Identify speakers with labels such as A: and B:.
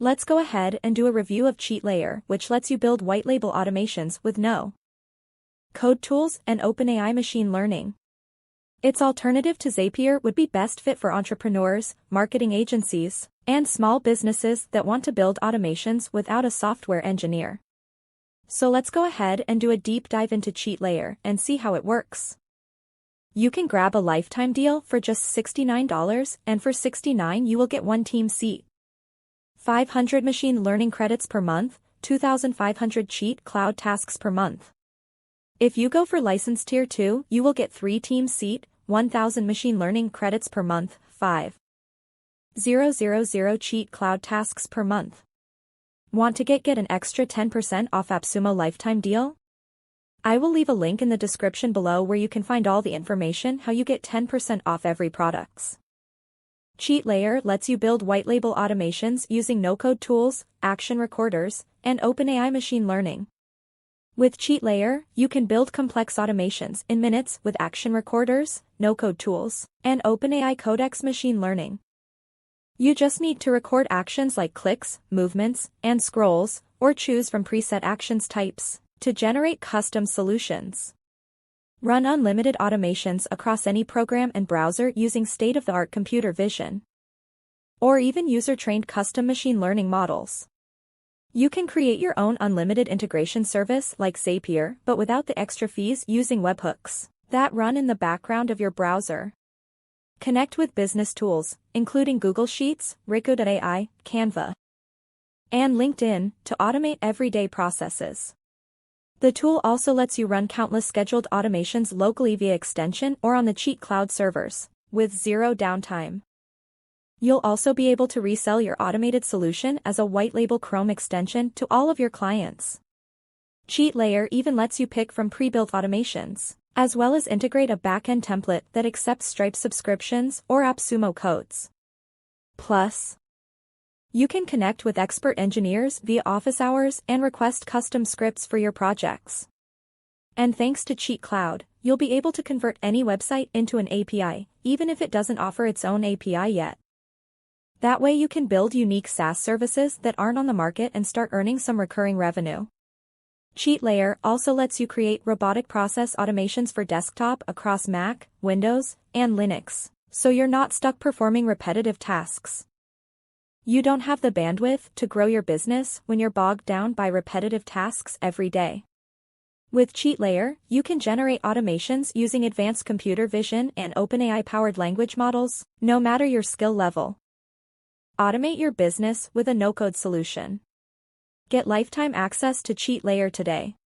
A: Let's go ahead and do a review of Cheat Layer, which lets you build white label automations with no code tools and OpenAI machine learning. Its alternative to Zapier would be best fit for entrepreneurs, marketing agencies, and small businesses that want to build automations without a software engineer. So let's go ahead and do a deep dive into Cheat Layer and see how it works. You can grab a lifetime deal for just $69, and for $69 you will get 1 team seat, 500 machine learning credits per month, 2,500 cheat cloud tasks per month. If you go for license tier 2, you will get 3 team seat, 1,000 machine learning credits per month, 5,000 cheat cloud tasks per month. Want to get an extra 10% off Appsumo lifetime deal? I will leave a link in the description below where you can find all the information how you get 10% off every products. Cheat Layer lets you build white label automations using no-code tools, action recorders, and OpenAI machine learning. With Cheat Layer, you can build complex automations in minutes with action recorders, no-code tools, and OpenAI Codex machine learning. You just need to record actions like clicks, movements, and scrolls, or choose from preset actions types to generate custom solutions. Run unlimited automations across any program and browser using state-of-the-art computer vision, or even user-trained custom machine learning models. You can create your own unlimited integration service like Zapier, but without the extra fees, using webhooks that run in the background of your browser. Connect with business tools, including Google Sheets, Rico.ai, Canva, and LinkedIn to automate everyday processes. The tool also lets you run countless scheduled automations locally via extension or on the Cheat Cloud servers, with zero downtime. You'll also be able to resell your automated solution as a white label Chrome extension to all of your clients. Cheat Layer even lets you pick from pre-built automations, as well as integrate a backend template that accepts Stripe subscriptions or Appsumo codes. Plus, you can connect with expert engineers via office hours and request custom scripts for your projects. And thanks to Cheat Cloud, you'll be able to convert any website into an API, even if it doesn't offer its own API yet. That way you can build unique SaaS services that aren't on the market and start earning some recurring revenue. Cheat Layer also lets you create robotic process automations for desktop across Mac, Windows, and Linux, so you're not stuck performing repetitive tasks. You don't have the bandwidth to grow your business when you're bogged down by repetitive tasks every day. With Cheat Layer, you can generate automations using advanced computer vision and OpenAI-powered language models, no matter your skill level. Automate your business with a no-code solution. Get lifetime access to Cheat Layer today.